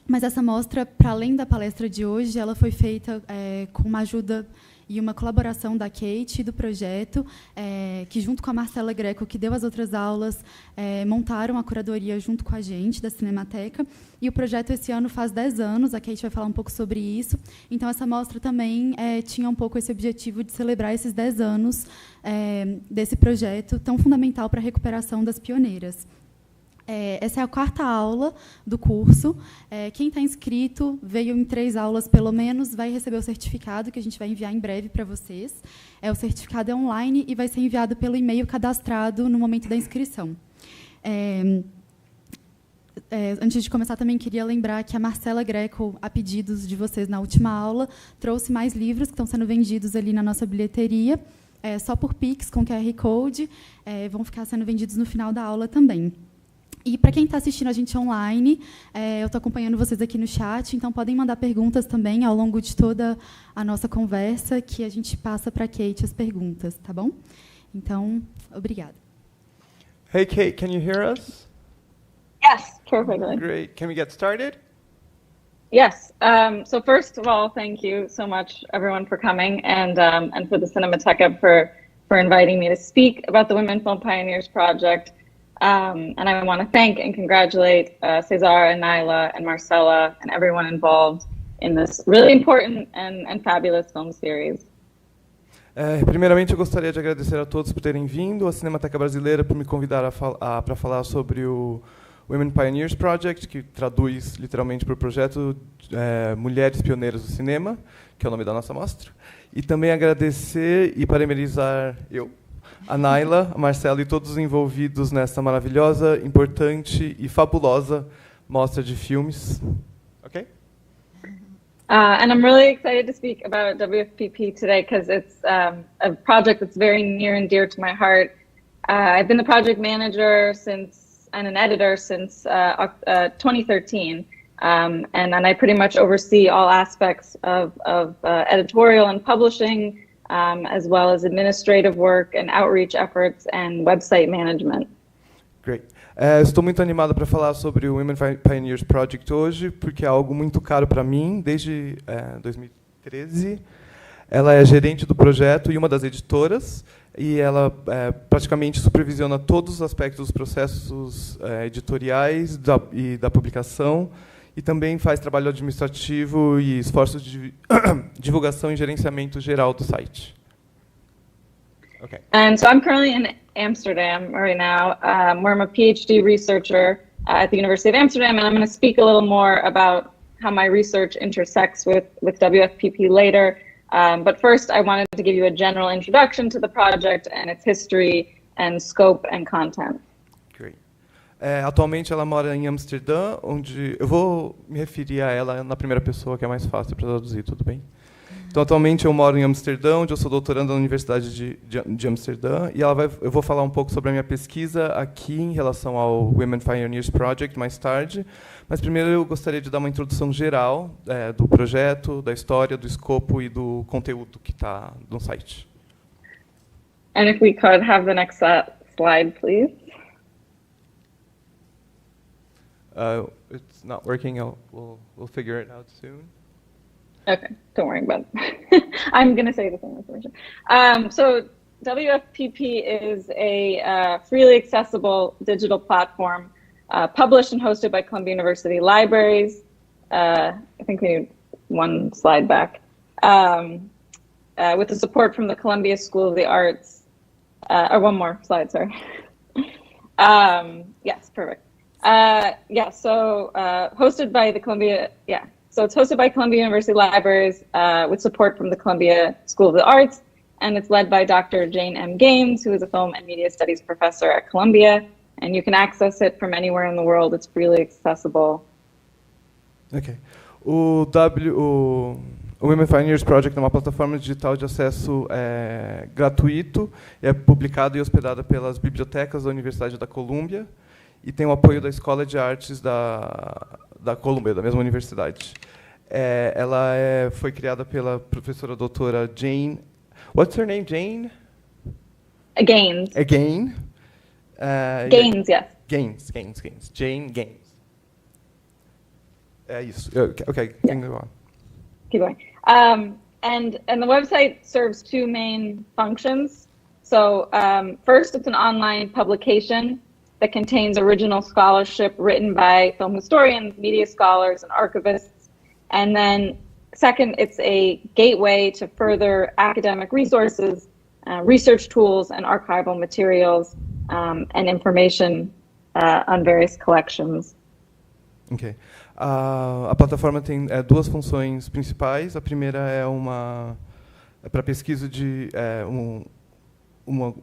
Mas essa mostra, para além da palestra de hoje, ela foi feita com uma ajuda e uma colaboração da Kate e do projeto, que, junto com a Marcela Greco, que deu as outras aulas, montaram a curadoria junto com a gente, da Cinemateca. E o projeto, esse ano, faz 10 anos. A Kate vai falar um pouco sobre isso. Então, essa mostra também tinha um pouco esse objetivo de celebrar esses 10 anos desse projeto tão fundamental para a recuperação das pioneiras. Essa é a 4ª aula do curso. Quem está inscrito, veio em 3 aulas pelo menos, vai receber o certificado, que a gente vai enviar em breve para vocês. O certificado é online e vai ser enviado pelo e-mail cadastrado no momento da inscrição. Antes de começar, também queria lembrar que a Marcela Greco, a pedidos de vocês na última aula, trouxe mais livros que estão sendo vendidos ali na nossa bilheteria, só por Pix, com QR Code. Vão ficar sendo vendidos no final da aula também. E, para quem está assistindo a gente online, eu estou acompanhando vocês aqui no chat, então podem mandar perguntas também ao longo de toda a nossa conversa, que a gente passa para a Kate as perguntas, tá bom? Então, obrigada. Hey, Kate, can you hear us? Yes, perfectly. Great. Can we get started? Yes. So first of all, thank you so much, everyone, for coming, and for the Cinemateca for inviting me to speak about the Women Film Pioneers Project. And I want to thank and congratulate Cesar and Nyla and Marcela and everyone involved in this really important and fabulous film series. Primeiramente, eu gostaria de agradecer a todos por terem vindo, a Cinemateca Brasileira por me convidar para falar sobre o Women Pioneers Project, que traduz literalmente para o projeto Mulheres Pioneiras do Cinema, que é o nome da nossa mostra. E também agradecer e parabenizar a Nyla, a Marcela e todos os envolvidos nessa maravilhosa, importante e fabulosa mostra de filmes. Okay? And I'm really excited to speak about WFPP today because it's a project that's very near and dear to my heart. I've been the project manager and an editor since 2013, and I pretty much oversee all aspects of editorial and publishing, as well as administrative work and outreach efforts and website management. Great. Estou muito animado para falar sobre o Women Pioneers Project hoje, porque é algo muito caro para mim, desde 2013. Ela é gerente do projeto e uma das editoras, e ela praticamente supervisiona todos os aspectos dos processos editoriais e da publicação, e também faz trabalho administrativo e esforços de divulgação e gerenciamento geral do site. Okay. And so I'm currently in Amsterdam right now, where I'm a PhD researcher at the University of Amsterdam, and I'm going to speak a little more about how my research intersects with WFPP later. But first, I wanted to give you a general introduction to the project and its history and scope and content. Great. Atualmente ela mora em Amsterdã, onde eu vou me referir a ela na primeira pessoa, que é mais fácil para traduzir, tudo bem? Então, atualmente eu moro em Amsterdã, onde eu sou doutorando na Universidade de Amsterdã, e eu vou falar um pouco sobre a minha pesquisa aqui em relação ao Women Pioneers Project mais tarde, mas primeiro eu gostaria de dar uma introdução geral do projeto, da história, do escopo e do conteúdo que está no site. And if we could have the next slide, please. It's not working. We'll figure it out soon. Okay, don't worry about it. I'm going to say the same information. So WFPP is a freely accessible digital platform published and hosted by Columbia University Libraries. I think we need one slide back. With the support from the Columbia School of the Arts. Or one more slide, sorry. Yes, perfect. So hosted by the Columbia, So it's hosted by Columbia University Libraries with support from the Columbia School of the Arts, and it's led by Dr. Jane M. Gaines, who is a film and media studies professor at Columbia, and you can access it from anywhere in the world. It's freely accessible. Ok. O Women Pioneers Project é uma plataforma digital de acesso gratuito, é publicada e hospedada pelas bibliotecas da Universidade da Columbia e tem o apoio da Escola de Artes da Columbia, da mesma universidade. Ela foi criada pela professora doutora Jane. What's her name, Jane? Gaines. Gaines. Gaines, yes. Gaines. Jane Gaines. É isso. Okay, can go on. Keep going. And the website serves two main functions. So first, it's an online publication that contains original scholarship written by film historians, media scholars, and archivists. And then second, it's a gateway to further academic resources, research tools, and archival materials, and information on various collections. Ok. A plataforma tem duas funções principais. A primeira é para pesquisa de uma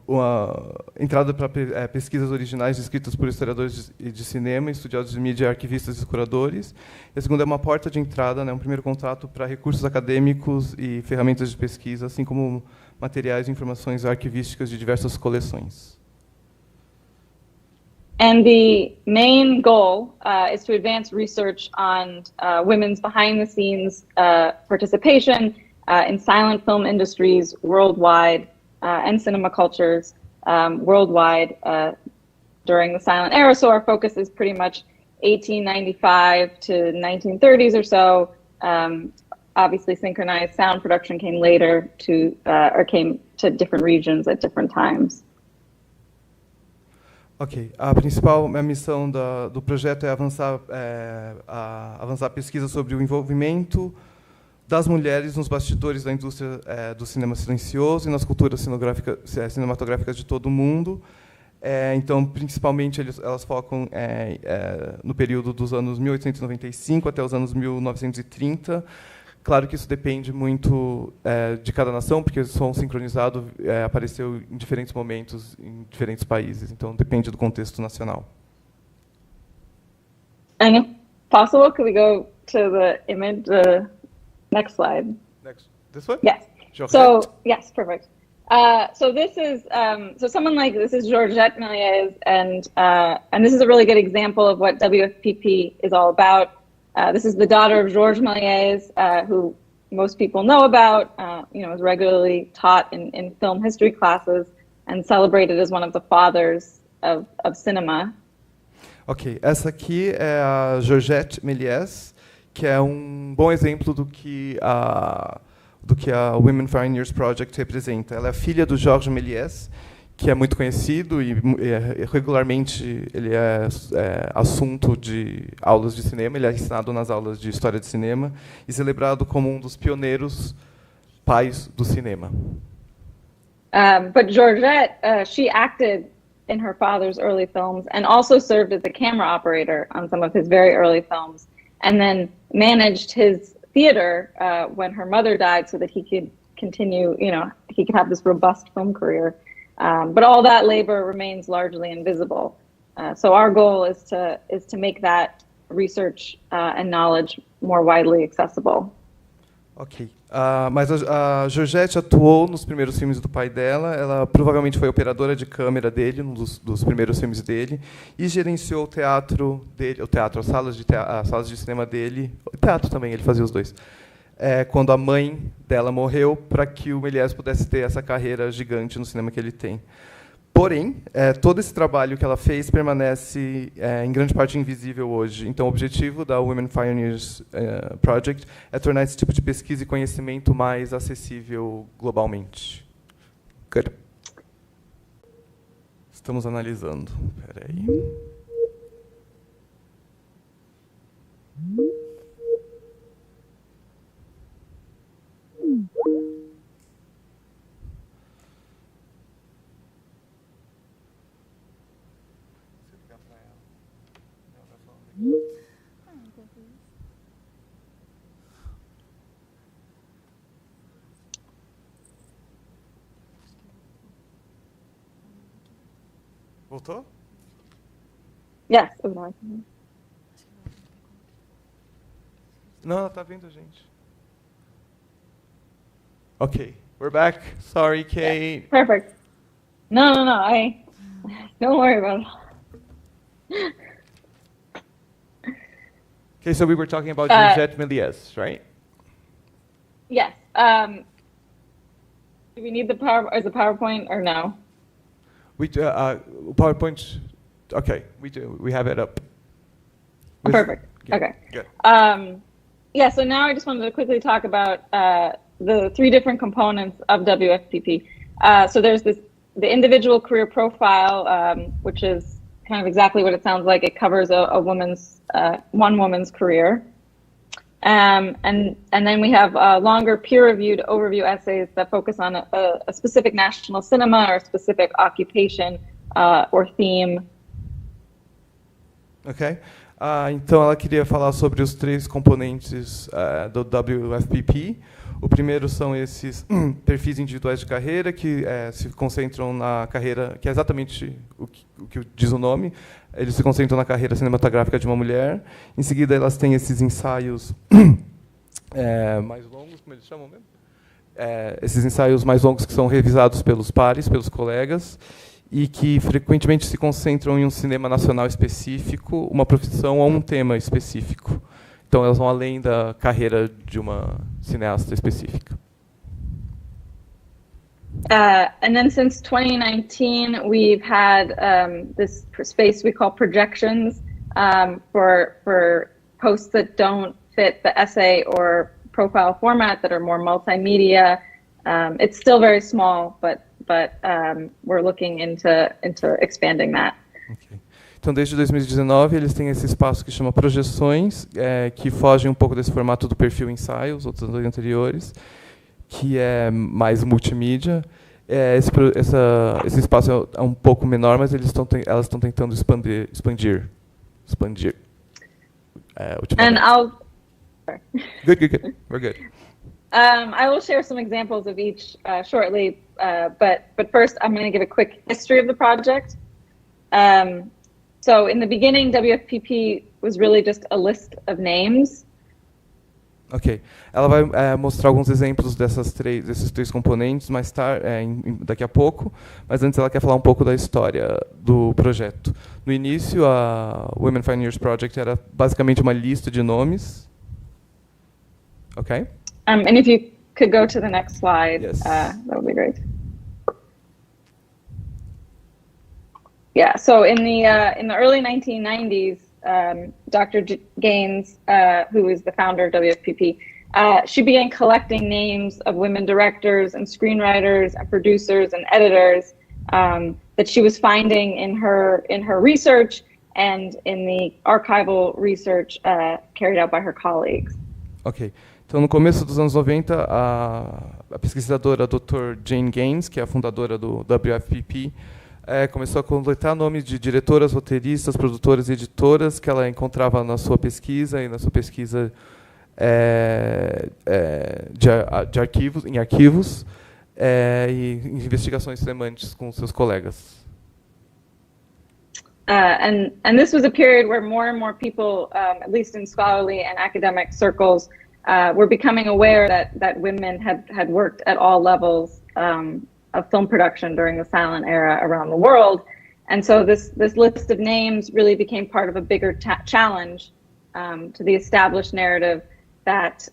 entrada para pesquisas originais escritas por historiadores de cinema, estudiosos de mídia, arquivistas e curadores. E a segunda é uma porta de entrada, né, um primeiro contato para recursos acadêmicos e ferramentas de pesquisa, assim como materiais e informações arquivísticas de diversas coleções. And the main goal is to advance research on women's behind-the-scenes participation in silent film industries worldwide and cinema cultures worldwide during the silent era. So our focus is pretty much 1895 to 1930s or so. Obviously, synchronized sound production came later came to different regions at different times. Ok. A principal missão do projeto é avançar a pesquisa sobre o envolvimento das mulheres nos bastidores da indústria do cinema silencioso e nas culturas cinematográficas de todo o mundo. Então, principalmente, elas focam no período dos anos 1895 até os anos 1930. Claro que isso depende muito de cada nação, porque o som sincronizado apareceu em diferentes momentos, em diferentes países. Então, depende do contexto nacional. And if possible, could we go to the image, the next slide? Next. This one? Yes. Georgette? So, yes, perfect. So this is, this is Georgette Méliès, and this is a really good example of what WFPP is all about. This is the daughter of Georges Méliès, who most people know about, is regularly taught in film history classes and celebrated as one of the fathers of cinema. Ok, essa aqui é a Georgette Méliès, que é bom exemplo do que a Women Pioneers Project representa. Ela é filha do Georges Méliès, que é muito conhecido e regularmente ele é assunto de aulas de cinema. Ele é ensinado nas aulas de história de cinema e celebrado como um dos pioneiros pais do cinema. But Georgette, she acted in her father's early films and also served as a camera operator on some of his very early films, and then managed his theater when her mother died so that he could continue, he could have this robust film career. But all that labor remains largely invisible. So our goal is to make that research and knowledge more widely accessible. Ok. Mas a Georgette atuou nos primeiros filmes do pai dela. Ela provavelmente foi operadora de câmera dele, dos primeiros filmes dele, e gerenciou o teatro dele, as salas de cinema dele, o teatro também, ele fazia os dois. Quando a mãe dela morreu, para que o Méliès pudesse ter essa carreira gigante no cinema que ele tem. Porém, todo esse trabalho que ela fez permanece, em grande parte, invisível hoje. Então, o objetivo da Women Pioneers Project é tornar esse tipo de pesquisa e conhecimento mais acessível globalmente. Good. Estamos analisando. Espera aí. Voltou? Yes. Não, ela está vendo a gente. Ok, we're back. Sorry, Kate. Yeah, perfect. No. Don't worry about it. Okay, so we were talking about Georgette Méliès, right? Yes. Do we need the PowerPoint or no? We PowerPoint. Okay, we do. We have it up. Perfect. Okay. Good. Yeah, so now I just wanted to quickly talk about the 3 different components of WFPP. So there's the individual career profile, which is kind of exactly what it sounds like. It covers one woman's career. And then we have longer peer-reviewed overview essays that focus on a specific national cinema or a specific occupation or theme. Ok. Então, ela queria falar sobre os 3 componentes do WFPP. O primeiro são esses perfis individuais de carreira, que se concentram na carreira, que é exatamente o que diz o nome. Eles se concentram na carreira cinematográfica de uma mulher. Em seguida, elas têm esses ensaios mais longos, como eles chamam mesmo? Esses ensaios mais longos que são revisados pelos pares, pelos colegas, e que frequentemente se concentram em um cinema nacional específico, uma profissão ou um tema específico. Então, elas vão além da carreira de uma cineasta específica. And then since 2019, we've had this space we call projections for posts that don't fit the essay or profile format, that are more multimedia. It's still very small, but we're looking into expanding that. Okay. Então, desde 2019, eles têm esse espaço que chama Projeções, que fogem um pouco desse formato do perfil ensaio, os outros anteriores, que é mais multimídia. Esse espaço é um pouco menor, mas elas estão tentando expandir. And I'll... Good. We're good. I will share some examples of each shortly, but first I'm going to give a quick history of the project. So in the beginning, WFPP was really just a list of names. Ok. Ela vai mostrar alguns exemplos desses 3 componentes mais tarde, daqui a pouco, mas antes ela quer falar um pouco da história do projeto. No início, a Women Pioneers Project era basicamente uma lista de nomes. Ok? And if you could go to the next slide, Yes. That would be great. Yeah, so in the early 1990s, Dr. Gaines, who is the founder of WFPP, she began collecting names of women directors and screenwriters and producers and editors that she was finding in her research and in the archival research carried out by her colleagues. Ok. Então, no começo dos anos 90, a pesquisadora Dr. Jane Gaines, que é a fundadora do WFPP, começou a coletar nomes de diretoras, roteiristas, produtoras e editoras que ela encontrava na sua pesquisa e na sua pesquisa de arquivos, em arquivos e em investigações semelhantes com seus colegas. And this was a period where more and more people, at least in scholarly and academic circles, were becoming aware that women had worked at all levels of film production during the silent era around the world. And so this list of names really became part of a bigger challenge to the established narrative that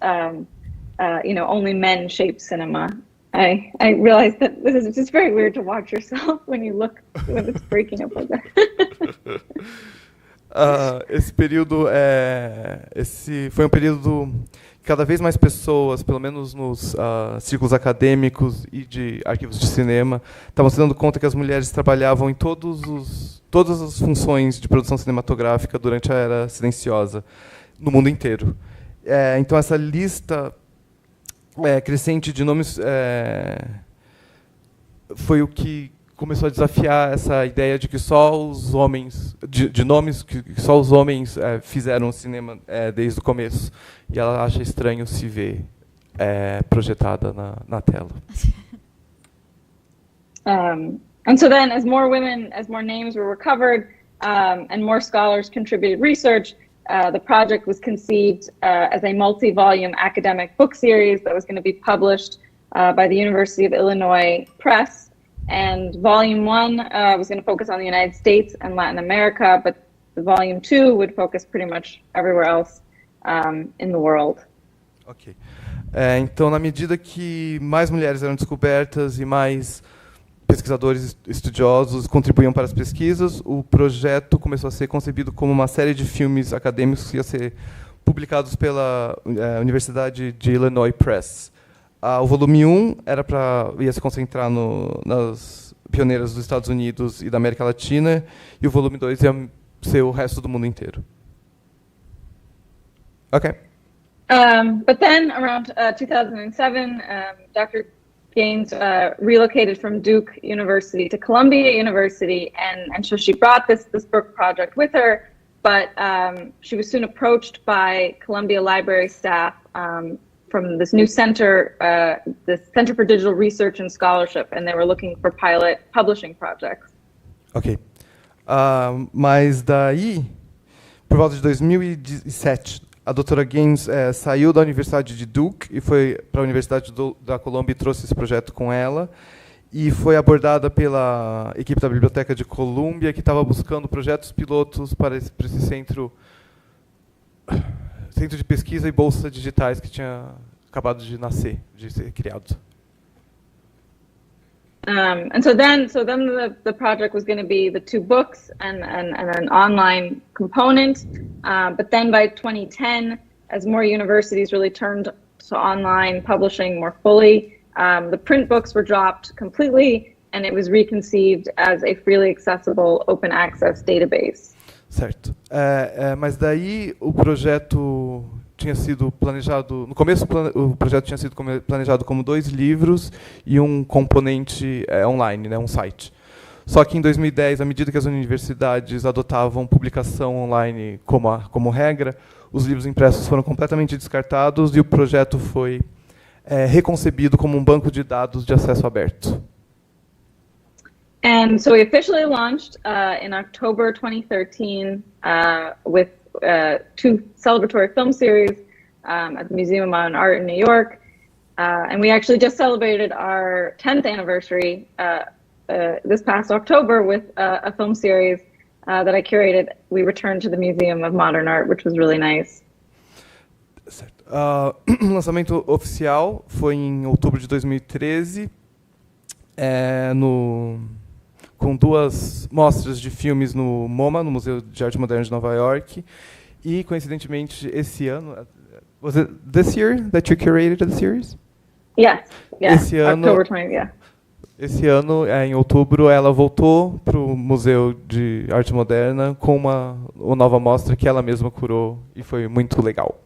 only men shape cinema. I realize that this is just very weird to watch yourself when it's breaking up like that. Esse período foi um período que cada vez mais pessoas, pelo menos nos círculos acadêmicos e de arquivos de cinema, estavam se dando conta que as mulheres trabalhavam em todas as funções de produção cinematográfica durante a Era Silenciosa, no mundo inteiro. Então, essa lista crescente de nomes foi o que começou a desafiar essa ideia de que só os homens, de nomes que só os homens fizeram cinema desde o começo. E ela acha estranho se ver projetada na tela. And so then, as more names were recovered, and more scholars contributed research, the project was conceived as a multi-volume academic book series that was going to be published by the University of Illinois Press. And Volume 1 was going to focus on the United States and Latin America, but the Volume 2 would focus pretty much everywhere else in the world. Ok. Então, na medida que mais mulheres eram descobertas e mais pesquisadores estudiosos contribuíam para as pesquisas. O projeto começou a ser concebido como uma série de filmes acadêmicos que ia ser publicados pela Universidade de Illinois Press. O volume 1 ia se concentrar nas pioneiras dos Estados Unidos e da América Latina, e o volume 2 ia ser o resto do mundo inteiro. Okay. But then around 2007, Dr. Gaines relocated from Duke University to Columbia University, and so she brought this book project with her, but she was soon approached by Columbia Library staff from this new center, the Center for Digital Research and Scholarship, and they were looking for pilot publishing projects. Ok. Mas daí, por volta de 2007, a doutora Gaines saiu da Universidade de Duke e foi para a Universidade da Colômbia e trouxe esse projeto com ela. E foi abordada pela equipe da Biblioteca de Colômbia, que estava buscando projetos pilotos para esse centro de pesquisa e bolsa digitais que tinha acabado de nascer, de ser criado. And so then the project was going to be the 2 books and an online component. But then by 2010, as more universities really turned to online publishing more fully, the print books were dropped completely, and it was reconceived as a freely accessible open access database. Certo. Mas daí o projeto tinha sido planejado... No começo, o projeto tinha sido planejado como 2 livros e um componente online, né, um site. Só que em 2010, à medida que as universidades adotavam publicação online como regra, os livros impressos foram completamente descartados e o projeto foi reconcebido como um banco de dados de acesso aberto. And so we officially launched in October 2013 with 2 celebratory film series at the Museum of Modern Art in New York. And we actually just celebrated our 10th anniversary this past October with a film series that I curated. We returned to the Museum of Modern Art, which was really nice. Certo. O lançamento oficial foi em outubro de 2013, com 2 mostras de filmes no MoMA, no Museu de Arte Moderna de Nova York, e coincidentemente esse ano, was it this year that you curated the series? Yes, Esse ano, October 20, yeah. Esse ano, em outubro, ela voltou para o Museu de Arte Moderna com uma nova mostra que ela mesma curou e foi muito legal.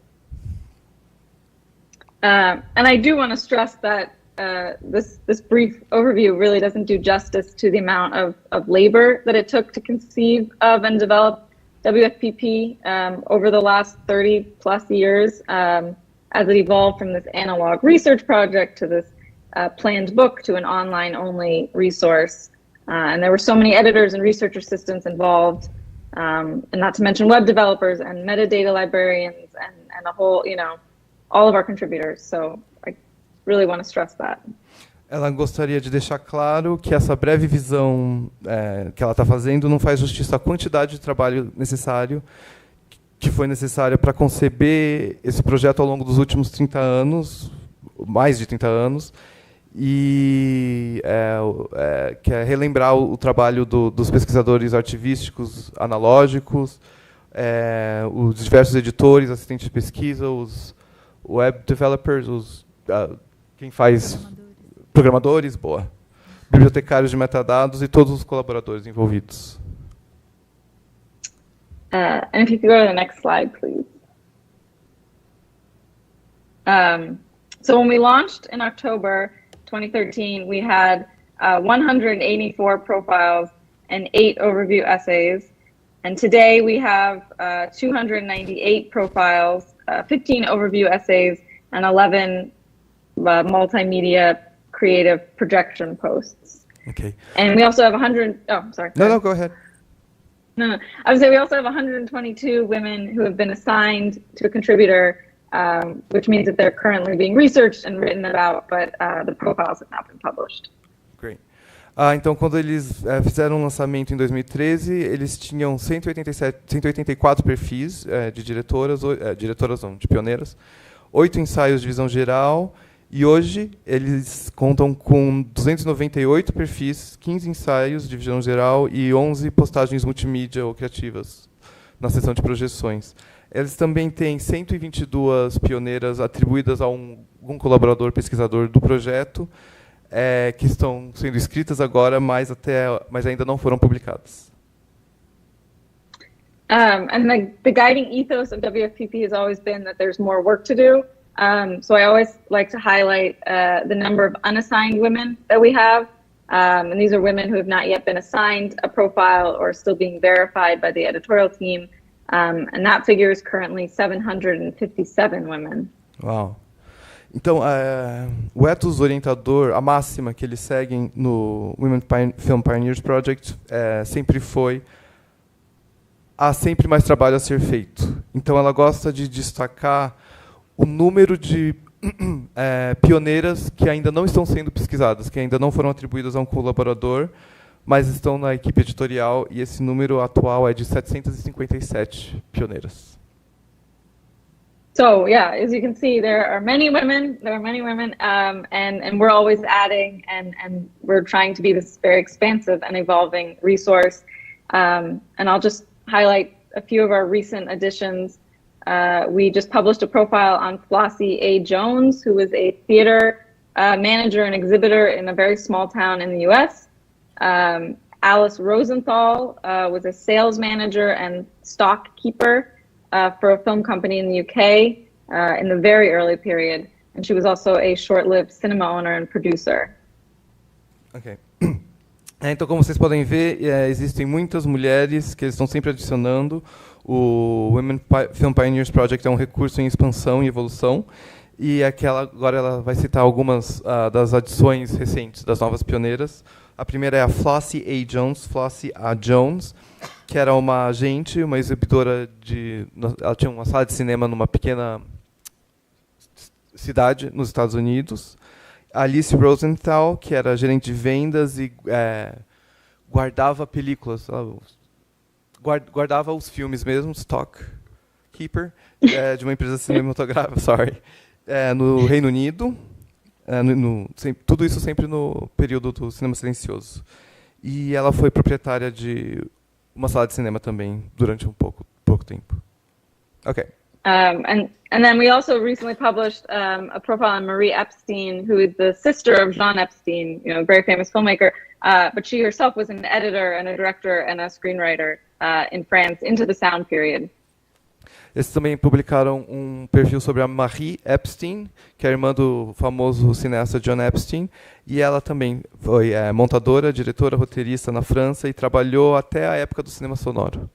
And I do want to stress that this brief overview really doesn't do justice to the amount of labor that it took to conceive of and develop WFPP over the last 30 plus years as it evolved from this analog research project to this planned book to an online only resource. And there were so many editors and research assistants involved, and not to mention web developers and metadata librarians and a whole, all of our contributors. So I really want to stress that. Ela gostaria de deixar claro que essa breve visão que ela está fazendo não faz justiça à quantidade de trabalho necessário, que foi necessária para conceber esse projeto ao longo dos últimos 30 anos, mais de 30 anos, e quer relembrar o trabalho dos pesquisadores arquivísticos analógicos, os diversos editores, assistentes de pesquisa, os web developers, quem faz programadores, bibliotecários de metadados e todos os colaboradores envolvidos. And if you could go to the next slide, please. So when we launched in October 2013, we had 184 profiles and 8 overview essays. And today we have 298 profiles, 15 overview essays, and 11 multimedia creative projection posts. Okay. And we also have 100, sorry. No, go ahead. No. I would say we also have 122 women who have been assigned to a contributor, which means that they're currently being researched and written about, but the profiles have not been published. Great. Então, quando eles fizeram o lançamento em 2013, eles tinham 184 perfis de diretoras não, de pioneiras, 8 ensaios de visão geral E hoje eles contam com 298 perfis, 15 ensaios de visão geral e 11 postagens multimídia ou criativas na seção de projeções. Eles também têm 122 pioneiras atribuídas a um colaborador pesquisador do projeto, que estão sendo escritas agora, mas ainda não foram publicadas. And the guiding ethos of WFPP has always been that there's more work to do. So I always like to highlight the number of unassigned women that we have. And these are women who have not yet been assigned a profile or still being verified by the editorial team. And that figure is currently 757 women. Uau. Então, o ethos orientador, a máxima que eles seguem no Women Film Pioneers Project sempre foi: há sempre mais trabalho a ser feito. Então, ela gosta de destacar o número de pioneiras que ainda não estão sendo pesquisadas, que ainda não foram atribuídas a um colaborador, mas estão na equipe editorial, e esse número atual é de 757 pioneiras. So yeah, as you can see, there are many women, and we're always adding, and we're trying to be this very expansive and evolving resource. And I'll just highlight a few of our recent additions. We just published a profile on Flossie A. Jones, who is a theater manager and exhibitor in a very small town in the US. Alice Rosenthal was a sales manager and stock keeper for a film company in the UK in the very early period. And she was also a short-lived cinema owner and producer. Ok. Então, como vocês podem ver, existem muitas mulheres que eles estão sempre adicionando. O Women Film Pioneers Project é um recurso em expansão e evolução. E agora ela vai citar algumas das adições recentes, das novas pioneiras. A primeira é a Flossie A. Jones, Flossie A. Jones, que era uma agente, uma exibidora ela tinha uma sala de cinema numa pequena cidade nos Estados Unidos. Alice Rosenthal, que era gerente de vendas e guardava películas, guardava os filmes mesmo, stock keeper, de uma empresa cinematográfica, no Reino Unido. Tudo isso sempre no período do cinema silencioso. E ela foi proprietária de uma sala de cinema também durante pouco tempo. Okay. And then we also recently published a profile on Marie Epstein, who is the sister of Jean Epstein, a very famous filmmaker. But she herself was an editor and a director and a screenwriter in France into the sound period. Eles também publicaram um perfil sobre a Marie Epstein, que é a irmã do famoso cineasta John Epstein, e ela também foi montadora, diretora, roteirista na França e trabalhou até a época do cinema sonoro.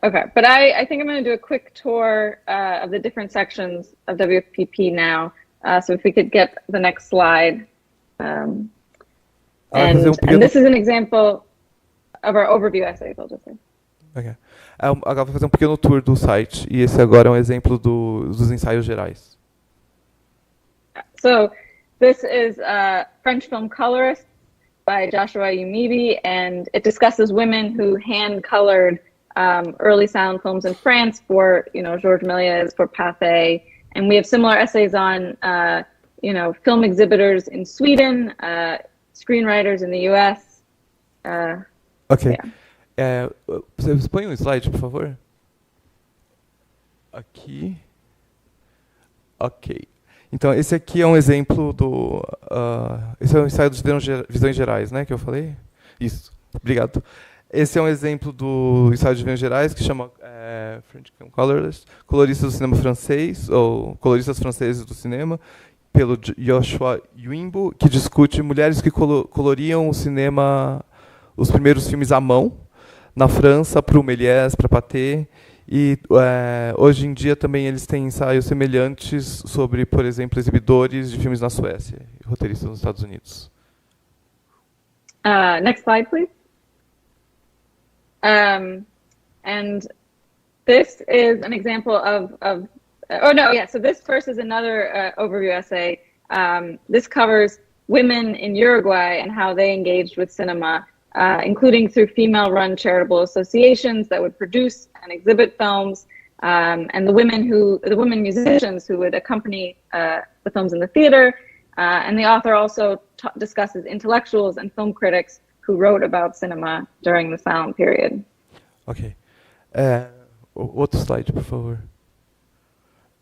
Okay, but I think I'm going to do a quick tour of the different sections of WFPP now. So if we could get the next slide. And this is an example of our overview essays, I'll just say. Okay. Agora vou fazer um pequeno tour do site, e esse agora é um exemplo dos ensaios gerais. So this is French Film Colorists by Joshua Yumibi, and it discusses women who hand-colored early sound films in France for, Georges Méliès, for Pathé, and we have similar essays on, film exhibitors in Sweden, screenwriters in the US. Okay. Yeah. Você põe um slide, por favor? Aqui. Ok. Então, esse aqui é um exemplo esse é um ensaio dos visões gerais, né, que eu falei? Isso. Obrigado. Esse é um exemplo do ensaio de visões gerais, que chama French Film Colorists, coloristas do cinema francês, ou coloristas franceses do cinema, pelo Joshua Yuimbo, que discute mulheres que coloriam o cinema, os primeiros filmes à mão, na França, para o Méliès, para Pathé, e hoje em dia também eles têm ensaios semelhantes sobre, por exemplo, exibidores de filmes na Suécia e roteiristas nos Estados Unidos. Next slide, please. And this is an example so this first is another overview essay. This covers women in Uruguay and how they engaged with cinema, including through female-run charitable associations that would produce and exhibit films, and the women musicians who would accompany the films in the theater. And the author also discusses intellectuals and film critics who wrote about cinema during the silent period. Ok. Outro slide, por favor.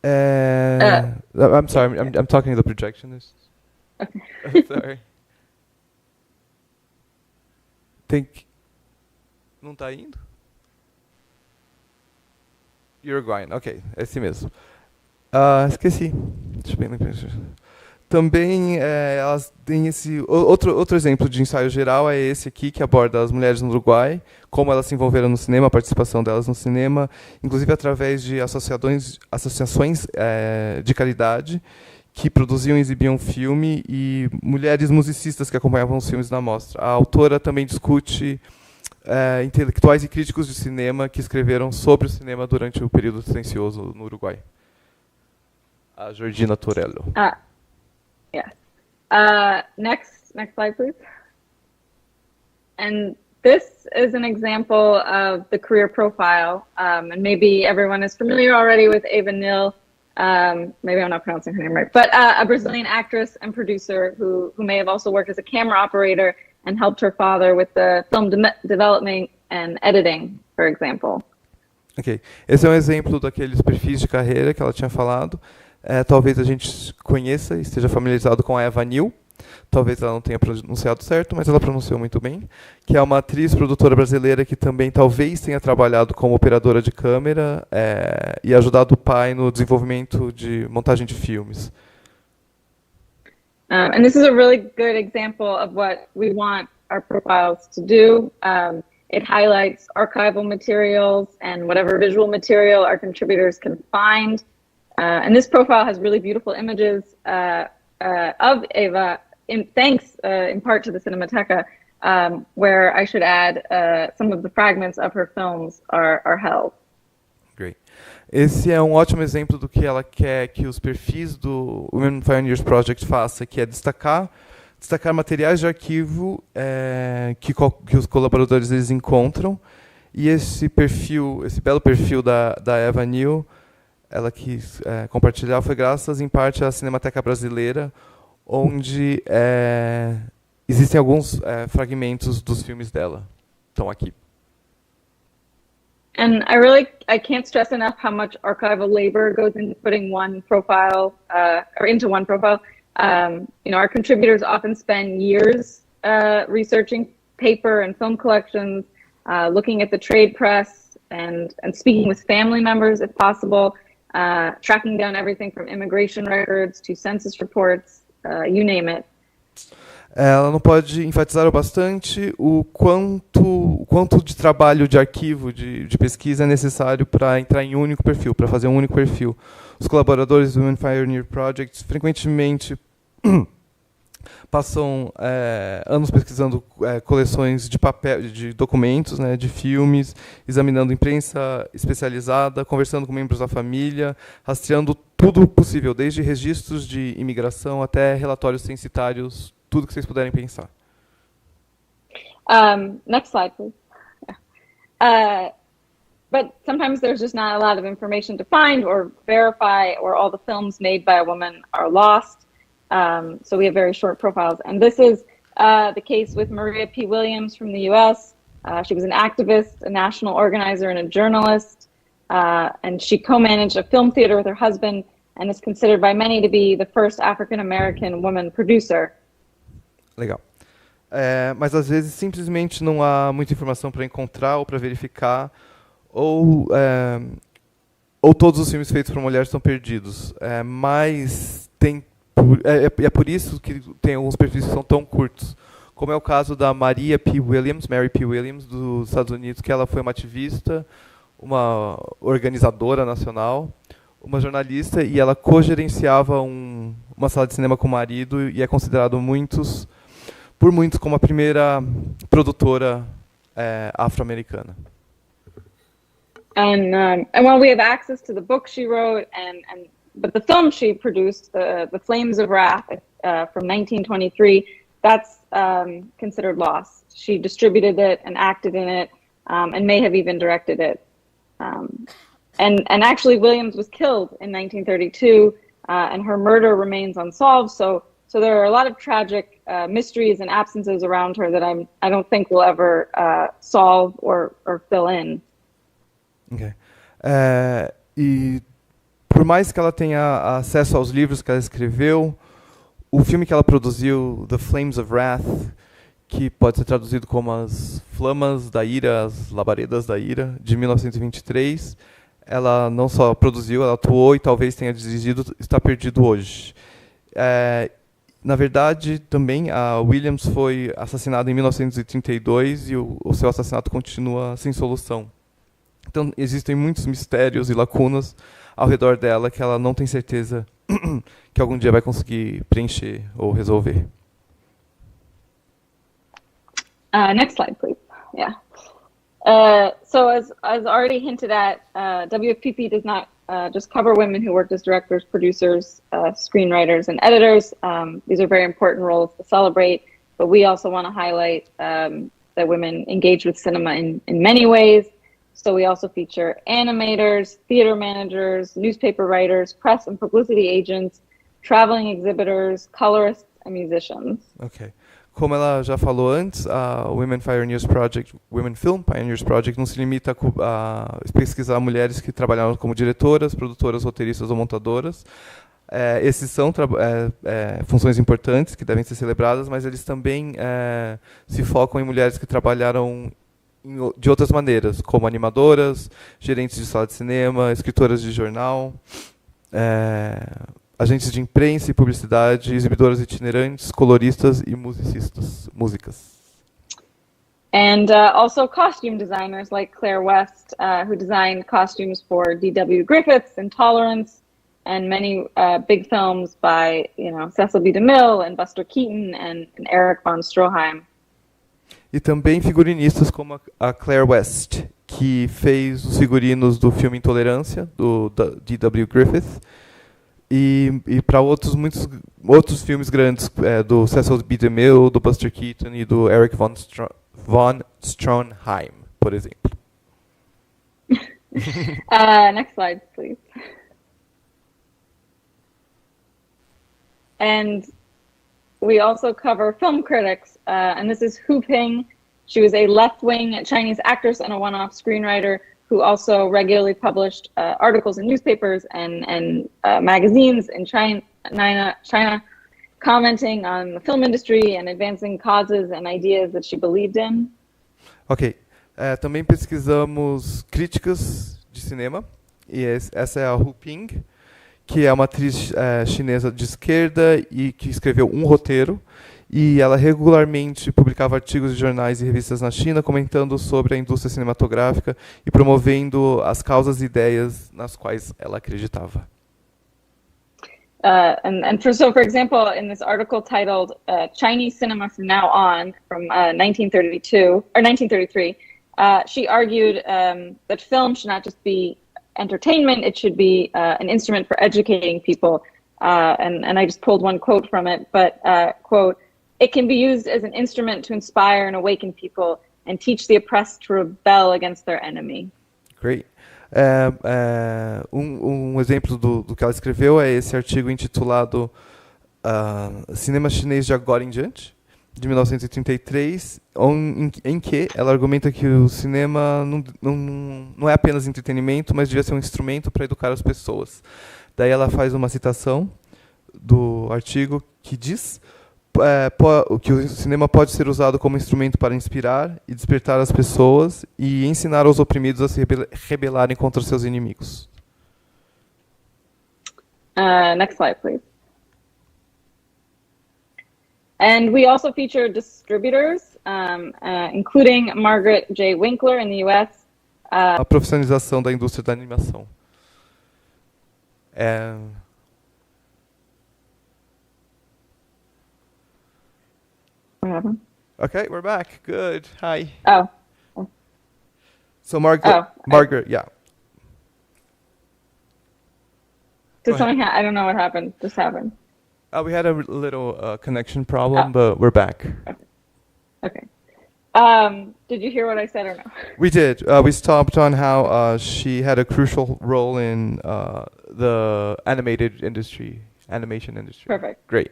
I'm sorry, I'm talking to the projectionist. Okay. Sorry. Não está indo? Uruguayan, ok, é esse mesmo. Esqueci. Deixa eu bem lembrar. Também elas têm esse outro exemplo de ensaio geral é esse aqui que aborda as mulheres no Uruguai, como elas se envolveram no cinema, a participação delas no cinema, inclusive através de associações de caridade que produziam e exibiam filme e mulheres musicistas que acompanhavam os filmes na mostra. A autora também discute intelectuais e críticos de cinema que escreveram sobre o cinema durante o período silencioso no Uruguai. A Georgina Torello. Yeah. Next slide, please. And this is an example of the career profile. And maybe everyone is familiar already with Eva Nil. Maybe I'm not pronouncing her name right, but a Brazilian actress and producer who may have also worked as a camera operator and helped her father with the film development and editing, for example. Ok. Esse é um exemplo daqueles perfis de carreira que ela tinha falado. Talvez a gente conheça e esteja familiarizado com a Eva Nil. Talvez ela não tenha pronunciado certo, mas ela pronunciou muito bem. Que é uma atriz, produtora brasileira que também talvez tenha trabalhado como operadora de câmera e ajudado o pai no desenvolvimento de montagem de filmes. And this is a really good example of what we want our profiles to do. It highlights archival materials and whatever visual material our contributors can find. And this profile has really beautiful images of Eva, thanks in part to the Cinemateca, where I should add some of the fragments of her films are held. Great. Esse é um ótimo exemplo do que ela quer que os perfis do Women Pioneers Project façam, que é destacar materiais de arquivo que os colaboradores eles encontram. E esse belo perfil da Eva Nil, ela quis compartilhar, foi graças, em parte, à Cinemateca Brasileira, onde existem alguns fragmentos dos filmes dela. Estão aqui. And I can't stress enough how much archival labor goes into putting one profile, or into one profile. Our contributors often spend years researching paper and film collections, looking at the trade press, and speaking with family members if possible, tracking down everything from immigration records to census reports, you name it. Ela não pode enfatizar bastante o quanto de trabalho de arquivo, de pesquisa é necessário para entrar em um único perfil, para fazer um único perfil. Os colaboradores do Women Pioneer Project frequentemente passam anos pesquisando coleções de papel, de documentos, né, de filmes, examinando imprensa especializada, conversando com membros da família, rastreando tudo possível, desde registros de imigração até relatórios censitários, tudo que vocês puderem pensar. Next slide, please. Yeah. But sometimes there's just not a lot of information to find or verify, or all the films made by a woman are lost. So we have very short profiles. And this is the case with Maria P. Williams from the US. She was an activist, a national organizer, and a journalist. And she co-managed a film theater with her husband and is considered by many to be the first African-American woman producer. Legal. Mas às vezes simplesmente não há muita informação para encontrar ou para verificar, ou todos os filmes feitos por mulheres estão perdidos. Mas é por isso que tem alguns perfis que são tão curtos, como é o caso da Mary P. Williams, dos Estados Unidos, que ela foi uma ativista, uma organizadora nacional, uma jornalista, e ela co-gerenciava uma sala de cinema com o marido, e é considerado por muitos como a primeira produtora afro-americana. And while we have access to the book she wrote, but the film she produced, the Flames of Wrath, from 1923, that's considered lost. She distributed it and acted in it, and may have even directed it. And actually, Williams was killed in 1932, and her murder remains unsolved. So there are a lot of tragic mysteries and absences around her that I don't think we'll ever solve or fill in. Okay. E por mais que ela tenha acesso aos livros que ela escreveu, o filme que ela produziu, The Flames of Wrath, que pode ser traduzido como As Flamas da Ira, As Labaredas da Ira, de 1923, ela não só produziu, ela atuou e talvez tenha dirigido, está perdido hoje. Na verdade, também, a Williams foi assassinada em 1932 e o seu assassinato continua sem solução. Então, existem muitos mistérios e lacunas ao redor dela que ela não tem certeza que algum dia vai conseguir preencher ou resolver. Next slide, please. Yeah. So as already hinted at, WFPP does not just cover women who worked as directors, producers, screenwriters, and editors. These are very important roles to celebrate, but we also want to highlight that women engage with cinema in many ways. So we also feature animators, theater managers, newspaper writers, press and publicity agents, traveling exhibitors, colorists, and musicians. Ok. Como ela já falou antes, a Women Pioneers Project, Women Film Pioneers Project não se limita a pesquisar mulheres que trabalharam como diretoras, produtoras, roteiristas ou montadoras. Esses são funções importantes que devem ser celebradas, mas eles também se focam em mulheres que trabalharam de outras maneiras, como animadoras, gerentes de sala de cinema, escritoras de jornal, agentes de imprensa e publicidade, exibidoras itinerantes, coloristas e músicas. And also costume designers like Claire West, who designed costumes for D.W. Griffiths, Intolerance, and many big films by Cecil B. DeMille and Buster Keaton and Erich von Stroheim. E também figurinistas como a Claire West, que fez os figurinos do filme Intolerância, do D.W. Griffith, e para muitos outros filmes grandes, do Cecil B. DeMille, do Buster Keaton e do Erich von Stroheim, por exemplo. Next slide, please. And we also cover film critics, and this is Hu Ping. She was a left-wing Chinese actress and a one-off screenwriter who also regularly published articles in newspapers and magazines in China, commenting on the film industry and advancing causes and ideas that she believed in. Ok. Também pesquisamos críticas de cinema, e essa é a Hu Ping, que é uma atriz chinesa de esquerda e que escreveu um roteiro, e ela regularmente publicava artigos de jornais e revistas na China comentando sobre a indústria cinematográfica e promovendo as causas e ideias nas quais ela acreditava. For example, in this article titled Chinese Cinema from Now On, from 1933, she argued that film should not just be entertainment, it should be an instrument for educating people. And I just pulled one quote from it, but quote, "It can be used as an instrument to inspire and awaken people and teach the oppressed to rebel against their enemy." Great. Exemplo do que ela escreveu é esse artigo intitulado Cinema Chinês de Agora em Diante, de 1933, em que ela argumenta que o cinema não é apenas entretenimento, mas devia ser um instrumento para educar as pessoas. Daí ela faz uma citação do artigo que diz que o cinema pode ser usado como instrumento para inspirar e despertar as pessoas e ensinar aos oprimidos a se rebelarem contra seus inimigos. Next slide, please. And we also feature distributors, including Margaret J. Winkler in the U.S. A profissionalização da indústria da animação. What happened? Okay, we're back. Good. Hi. Oh. So Margaret, yeah. I don't know what happened. This happened. We had a little connection problem, but we're back. Okay. Did you hear what I said or no? We did. We stopped on how she had a crucial role in the animation industry. Perfect. Great.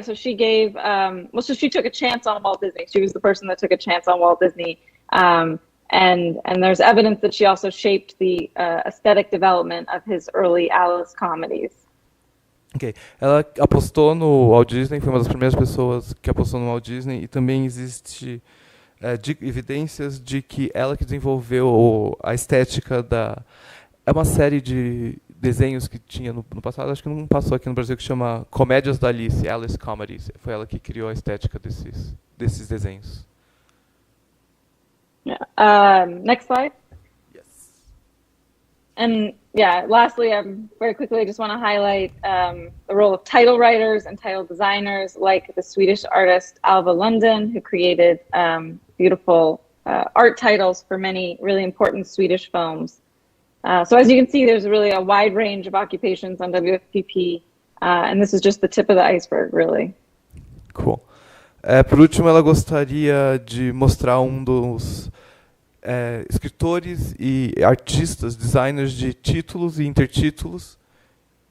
So she gave, so she took a chance on Walt Disney. She was the person that took a chance on Walt Disney. And there's evidence that she also shaped the aesthetic development of his early Alice comedies. Ok. Ela apostou no Walt Disney, foi uma das primeiras pessoas que apostou no Walt Disney, e também existe evidências de que ela que desenvolveu a estética da... É uma série de desenhos que tinha no passado, acho que não passou aqui no Brasil, que chama Comédias da Alice, Alice Comedies. Foi ela que criou a estética desses desenhos. Yeah. Next slide. Yes. And yeah, lastly, very quickly, I just want to highlight the role of title writers and title designers, like the Swedish artist Alva Lundin, who created beautiful art titles for many really important Swedish films. So as you can see, there's really a wide range of occupations on WFPP, and this is just the tip of the iceberg, really. Cool. Por último, ela gostaria de mostrar um dos escritores e artistas, designers de títulos e intertítulos,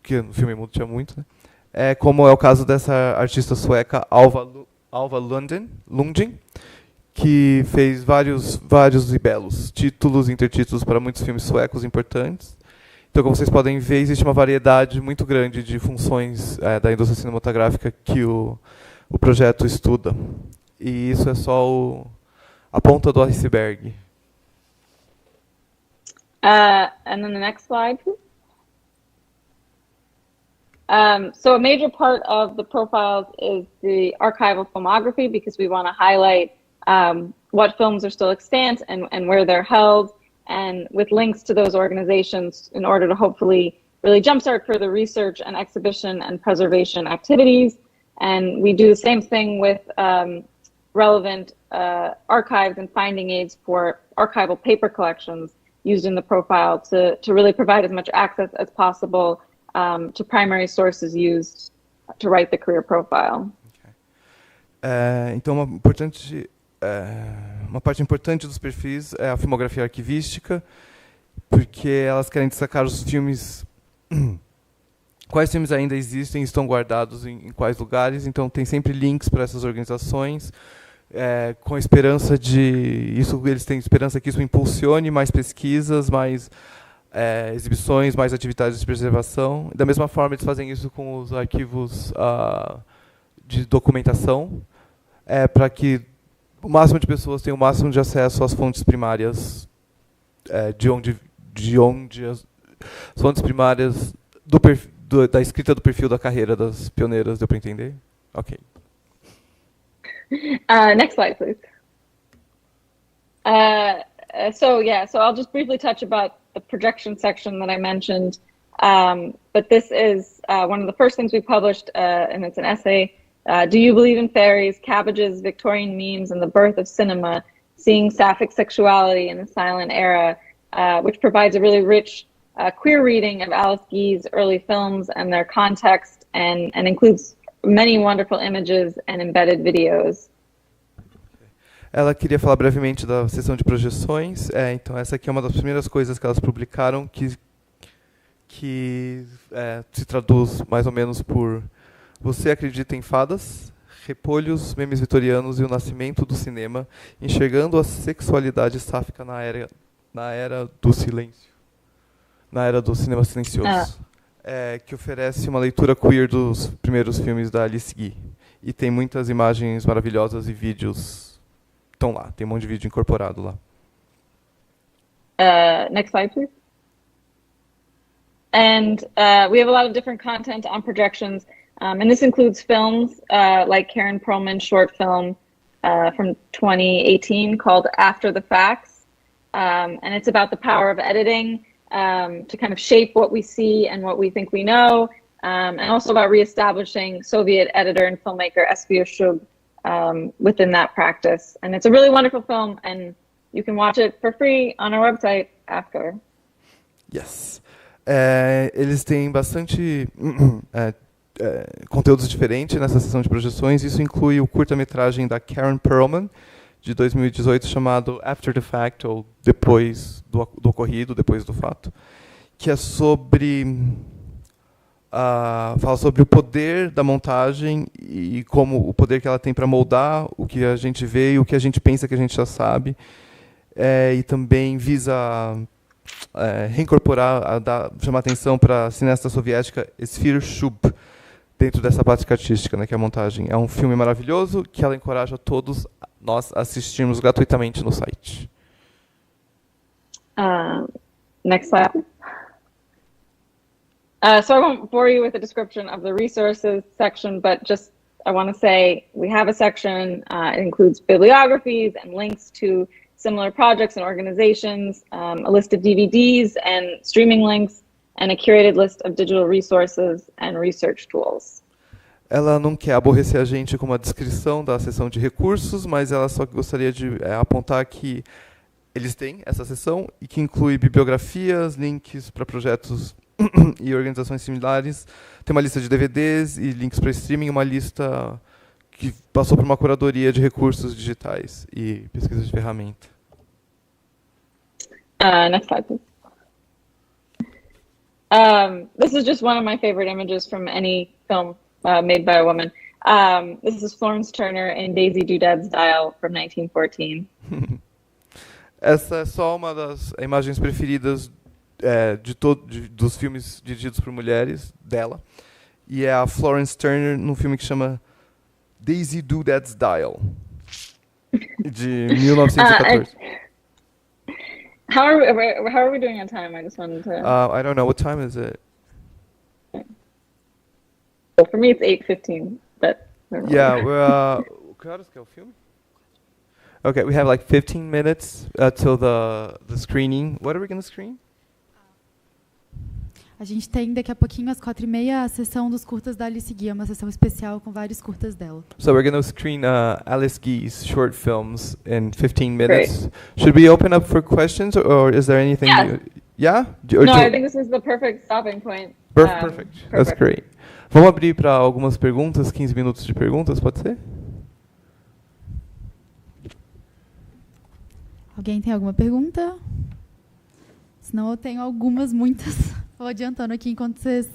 que no filme mudo tinha muito, né? Como é o caso dessa artista sueca, Alva Lundin, que fez vários e belos títulos e intertítulos para muitos filmes suecos importantes. Então, como vocês podem ver, existe uma variedade muito grande de funções da indústria cinematográfica que o projeto estuda. E isso é só a ponta do iceberg. And then the next slide, please. So a major part of the profiles is the archival filmography, because we want to highlight what films are still extant and where they're held, and with links to those organizations in order to hopefully really jumpstart further research and exhibition and preservation activities. And we do the same thing with relevant archives and finding aids for archival paper collections used in the profile to really provide as much access as possible to primary sources used to write the career profile. Okay. Então, uma parte importante dos perfis é a filmografia arquivística, porque elas querem destacar os filmes, quais filmes ainda existem, estão guardados em quais lugares. Então tem sempre links para essas organizações, com a esperança eles têm esperança que isso impulsione mais pesquisas, mais exibições, mais atividades de preservação. Da mesma forma, eles fazem isso com os arquivos de documentação, para que o máximo de pessoas tenham o máximo de acesso às fontes primárias, as fontes primárias da escrita do perfil da carreira das pioneiras. Deu para entender? Ok. Next slide, please. So I'll just briefly touch about the projection section that I mentioned. But this is one of the first things we published, and it's an essay. Do you believe in fairies, cabbages, Victorian memes, and the birth of cinema, seeing sapphic sexuality in the silent era, which provides a really rich queer reading of Alice Guy's early films and their context, and includes many wonderful images and embedded videos. Ela queria falar brevemente da sessão de projeções. Então, essa aqui é uma das primeiras coisas que elas publicaram, que se traduz mais ou menos por: você acredita em fadas, repolhos, memes vitorianos e o nascimento do cinema, enxergando a sexualidade sáfica na era do silêncio, na era do cinema silencioso. Que oferece uma leitura queer dos primeiros filmes da Alice Guy. E tem muitas imagens maravilhosas e vídeos estão lá. Tem um monte de vídeo incorporado lá. Next slide, please. And we have a lot of different content on projections, and this includes films like Karen Perlman's short film from 2018 called After the Facts, and it's about the power of editing to kind of shape what we see and what we think we know, and also about reestablishing Soviet editor and filmmaker Esvia Shub within that practice. And it's a really wonderful film, and you can watch it for free on our website after. Yes. Eles têm bastante conteúdos diferentes nessa sessão de projeções. Isso inclui o curta-metragem da Karen Perlman, de 2018, chamado After the Fact, ou Depois do Ocorrido, Depois do Fato, que é sobre... fala sobre o poder da montagem e como o poder que ela tem para moldar o que a gente vê e o que a gente pensa que a gente já sabe. E também visa reincorporar, chamar atenção para a cineasta soviética Esfir Shub, dentro dessa prática artística, né, que é a montagem. É um filme maravilhoso que ela encoraja todos nós a assistirmos gratuitamente no site. Next slide. So I won't bore you with the description of the resources section, but just I want to say we have a section. It includes bibliographies and links to similar projects and organizations, a list of DVDs and streaming links, and a curated list of digital resources and research tools. Ela não quer aborrecer a gente com uma descrição da seção de recursos, mas ela só gostaria de apontar que eles têm essa seção e que inclui bibliografias, links para projetos e organizações similares. Tem uma lista de DVDs e links para streaming, uma lista que passou por uma curadoria de recursos digitais e pesquisa de ferramenta. Next slide, please. This is just one of my favorite images from any film made by a woman. This is Florence Turner in Daisy Doodads Dial from 1914. Essa é só uma das imagens preferidas dos filmes dirigidos por mulheres dela. E é a Florence Turner num filme que chama Daisy Doodads Dial, de 1914. How are we doing on time? I just wanted to... I don't know. What time is it? Well, for me, it's 8:15, but... Yeah, que horas que é o filme? Okay, we have like 15 minutes till the screening. What are we going to screen? A gente tem daqui a pouquinho, às 4h30, a sessão dos curtas da Alice Guy, uma sessão especial com vários curtas dela. So we're going to screen Alice Guy's short films in 15 minutes. Great. Should we open up for questions, or is there anything? Yeah. I think this is the perfect stopping point. Perfect. That's great. Vamos abrir para algumas perguntas, 15 minutos de perguntas, pode ser? Alguém tem alguma pergunta? Senão eu tenho algumas, muitas. Vou adiantando aqui enquanto vocês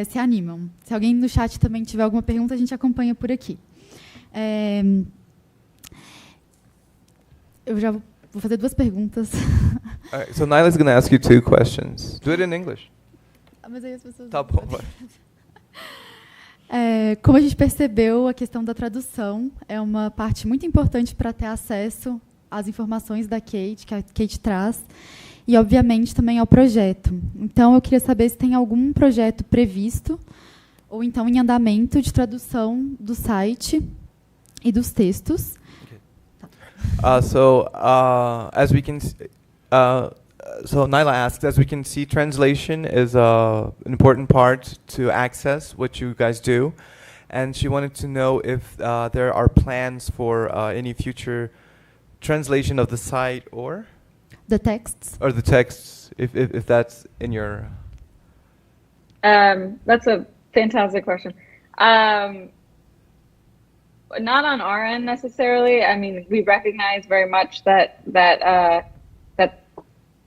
se animam. Se alguém no chat também tiver alguma pergunta, a gente acompanha por aqui. Eu já vou fazer 2 perguntas. Alright, so Nyla's going to ask you 2 questions. Do it in English. Mas aí as pessoas... Tá bom, vai. Como a gente percebeu, a questão da tradução é uma parte muito importante para ter acesso às informações da Kate, que a Kate traz, e, obviamente, também ao projeto. Então, eu queria saber se tem algum projeto previsto, ou então em andamento, de tradução do site e dos textos. So Nyla asks, as we can see, translation is an important part to access what you guys do, and she wanted to know if there are plans for any future translation of the site or the texts, if that's in your... That's a fantastic question. Not on our end necessarily. I mean, we recognize very much that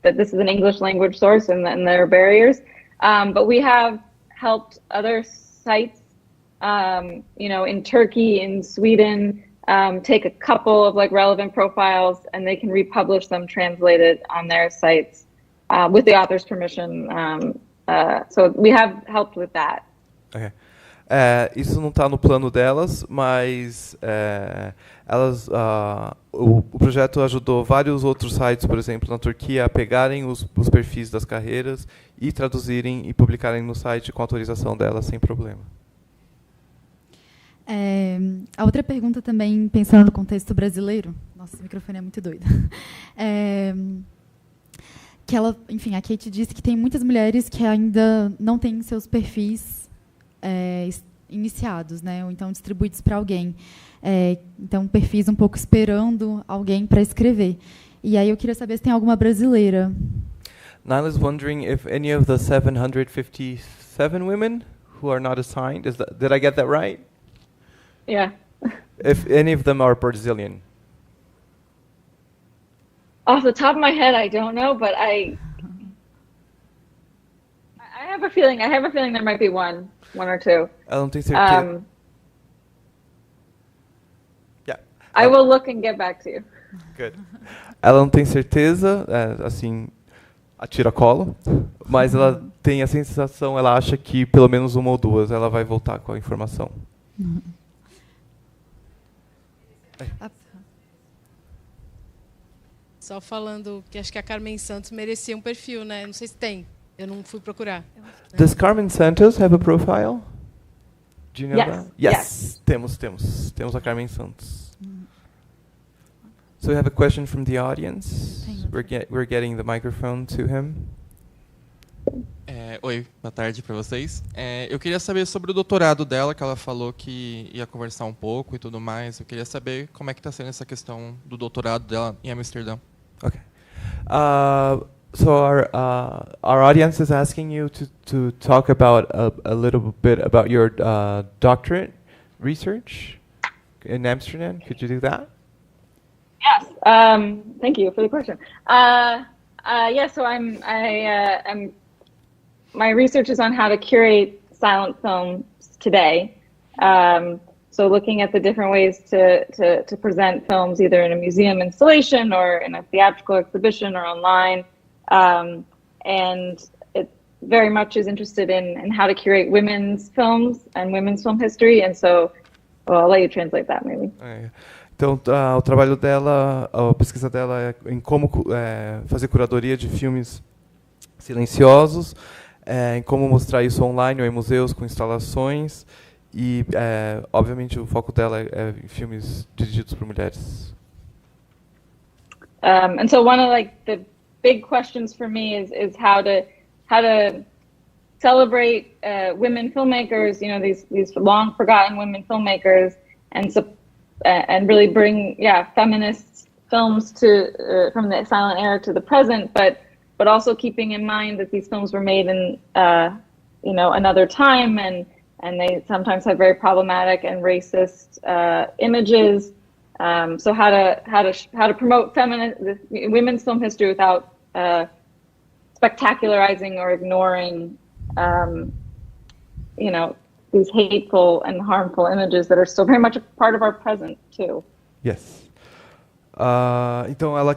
this is an English language source and there are barriers. But we have helped other sites, in Turkey, in Sweden, take a couple of relevant profiles, and they can republish them translated on their sites with the author's permission. So we have helped with that. Okay. Isso não está no plano delas, mas o projeto ajudou vários outros sites, por exemplo, na Turquia, a pegarem os perfis das carreiras e traduzirem e publicarem no site com autorização delas, sem problema. A outra pergunta também, pensando no contexto brasileiro, nossa, esse microfone é muito doido, que ela, enfim, a Kate disse que tem muitas mulheres que ainda não têm seus perfis iniciados, né, ou então distribuídos para alguém. Então, perfis um pouco esperando alguém para escrever. E aí eu queria saber se tem alguma brasileira. Nyla's wondering if any of the 757 women who are not assigned. Did I get that right? Yeah. If any of them are Brazilian. Off the top of my head, I don't know, but I have a feeling. I have a feeling there might be one or two. I don't think so. Yeah. I will look and get back to you. Good. Ela não tem certeza, assim, a tiracolo, mas ela tem a sensação, ela acha que pelo menos uma ou duas ela vai voltar com a informação. Só falando que acho que a Carmen Santos merecia um perfil, né? Não sei se tem. Eu não fui procurar. Does Carmen Santos have a profile? Do you know Yes. that? Yes. Temos a Carmen Santos. So we have a question from the audience. We're getting the microphone to him. Oi, boa tarde para vocês. Eu queria saber sobre o doutorado dela, que ela falou que ia conversar um pouco e tudo mais. Eu queria saber como é que está sendo essa questão do doutorado dela em Amsterdã. Okay. So our audience is asking you to talk about a little bit about your doctorate research in Amsterdam. Could you do that? Yes. Thank you for the question. So my research is on how to curate silent films today. So looking at the different ways to present films either in a museum installation or in a theatrical exhibition or online. And it very much is interested in how to curate women's films and women's film history. And so, well, I'll let you translate that maybe. Então, o trabalho dela, a pesquisa dela é em como fazer curadoria de filmes silenciosos, em como mostrar isso online ou em museus com instalações e, obviamente, o foco dela é em filmes dirigidos por mulheres. And so one of the big questions for me is how to celebrate women filmmakers, these long forgotten women filmmakers, and really bring feminist films to from the silent era to the present, but also keeping in mind that these films were made in another time, and they sometimes have very problematic and racist images. So how to promote women's film history without spectacularizing or ignoring these hateful and harmful images that are still very much a part of our present too. Yes. Então ela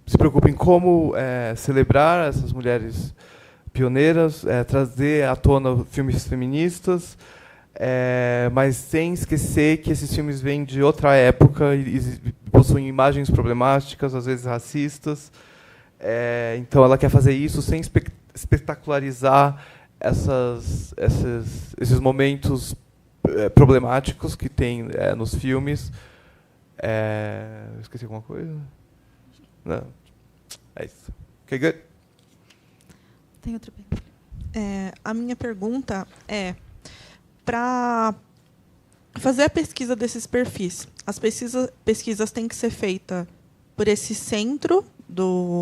se preocupa em como celebrar essas mulheres pioneiras, trazer à tona filmes feministas, mas sem esquecer que esses filmes vêm de outra época e possuem imagens problemáticas, às vezes racistas. Então ela quer fazer isso sem espetacularizar esses momentos problemáticos que tem nos filmes. Esqueci alguma coisa? Não. É isso. Okay, good. Tem outra pergunta. A minha pergunta é, para fazer a pesquisa desses perfis, as pesquisas têm que ser feitas por esse centro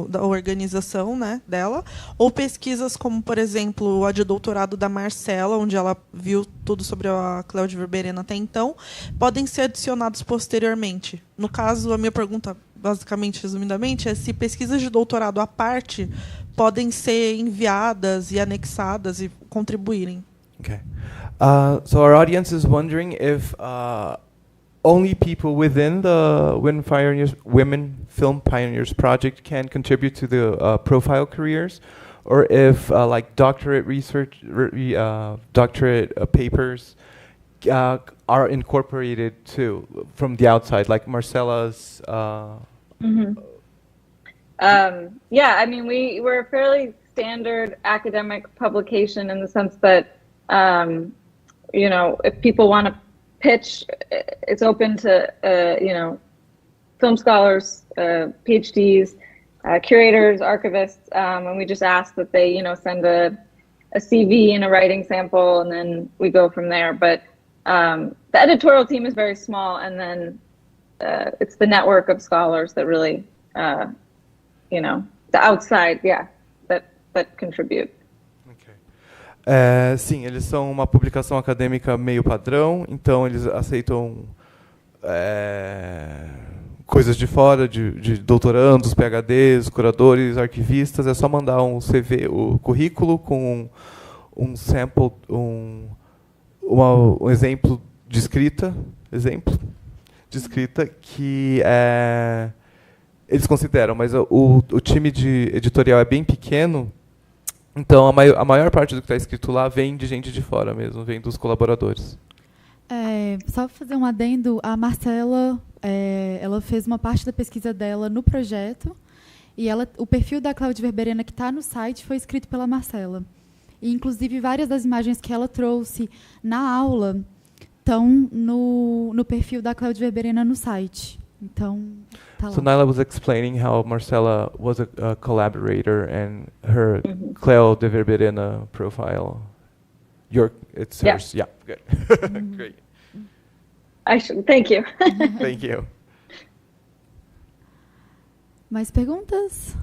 da organização, né, dela, ou pesquisas como, por exemplo, a de doutorado da Marcela, onde ela viu tudo sobre a Cláudia Verberena até então, podem ser adicionados posteriormente. No caso, a minha pergunta, basicamente, resumidamente, é se pesquisas de doutorado à parte podem ser enviadas e anexadas e contribuírem. Okay. So our audience is wondering if only people within the Women Film Pioneers project can contribute to the profile careers, or if like doctorate research, doctorate papers are incorporated too from the outside, like Marcela's. I mean, we're a fairly standard academic publication in the sense that, if people want to pitch, it's open to, film scholars, PhDs, curators, archivists, and we just ask that they, send a CV and a writing sample, and then we go from there. But the editorial team is very small, and then it's the network of scholars that really, the outside, that contribute. Okay. Sim, eles são uma publicação acadêmica meio padrão, então eles aceitam coisas de fora, de doutorandos, PhDs, curadores, arquivistas. É só mandar um CV, o currículo com um sample, um exemplo de escrita, que eles consideram, mas o time de editorial é bem pequeno, então a maior parte do que está escrito lá vem de gente de fora mesmo, vem dos colaboradores. Só para fazer um adendo, a Marcela, ela fez uma parte da pesquisa dela no projeto, e o perfil da Cláudia Verberena que está no site foi escrito pela Marcela. E, inclusive, várias das imagens que ela trouxe na aula estão no perfil da Cláudia Verberena no site. Então, tá lá. So Naila was explaining how Marcela was a collaborator and her Cleo de Verberena profile. It's hers. Yeah, good. Great. Thank you. Thank you. Mais perguntas?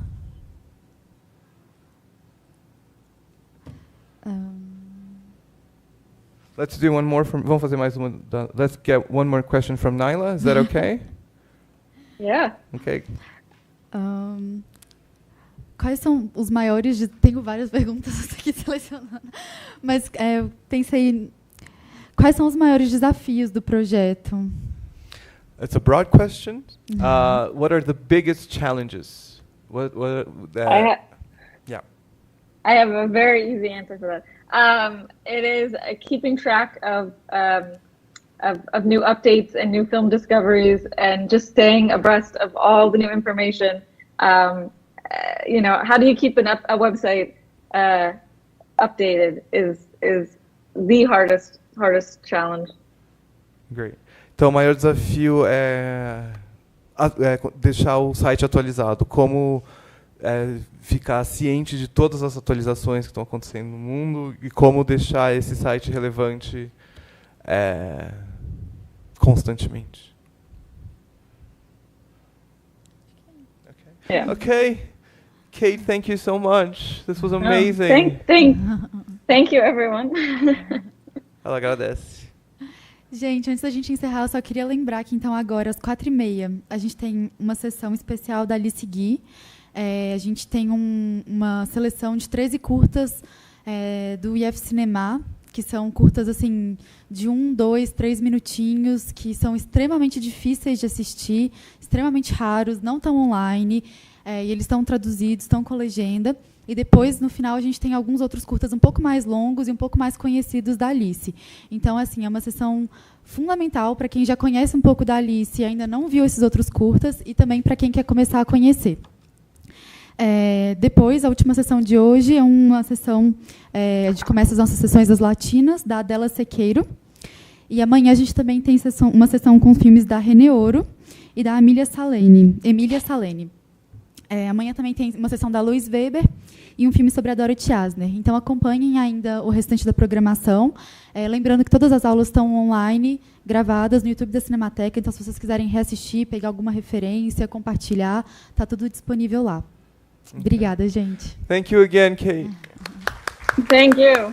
Let's do one more vamos fazer mais uma. Let's get one more question from Naila. Is that okay? Yeah. Okay. Quais são os maiores... Tenho várias perguntas aqui selecionando. Mas pensei... Quais são os maiores desafios do projeto? It's a broad question. What are the biggest challenges? I have a very easy answer for that. It is keeping track of new updates and new film discoveries, and just staying abreast of all the new information. How do you keep a website updated is the hardest challenge. Great. Então, o maior desafio é deixar o site atualizado. Como ficar ciente de todas as atualizações que estão acontecendo no mundo e como deixar esse site relevante constantemente. Yeah. Okay. Kate, thank you so much. This was amazing. Thank you, everyone. Ela agradece. Gente, antes da gente encerrar, eu só queria lembrar que, então, agora, às 4h30, a gente tem uma sessão especial da Alice Guy. A gente tem uma seleção de 13 curtas do IF Cinema, que são curtas assim, de 1, 2, 3 minutinhos, que são extremamente difíceis de assistir, extremamente raros, não estão online, e eles estão traduzidos, estão com legenda. E depois, no final, a gente tem alguns outros curtas um pouco mais longos e um pouco mais conhecidos da Alice. Então, assim, é uma sessão fundamental para quem já conhece um pouco da Alice e ainda não viu esses outros curtas, e também para quem quer começar a conhecer. Depois, a última sessão de hoje é uma sessão... a gente começa as nossas sessões das latinas, da Adela Sequeiro. E amanhã a gente também tem uma sessão com filmes da René Ouro e da Emília Salene. Amanhã também tem uma sessão da Luiz Weber e um filme sobre a Dorothy Asner. Então, acompanhem ainda o restante da programação. Lembrando que todas as aulas estão online, gravadas no YouTube da Cinemateca. Então, se vocês quiserem reassistir, pegar alguma referência, compartilhar, está tudo disponível lá. Obrigada, gente. Thank you again, Kate. Thank you.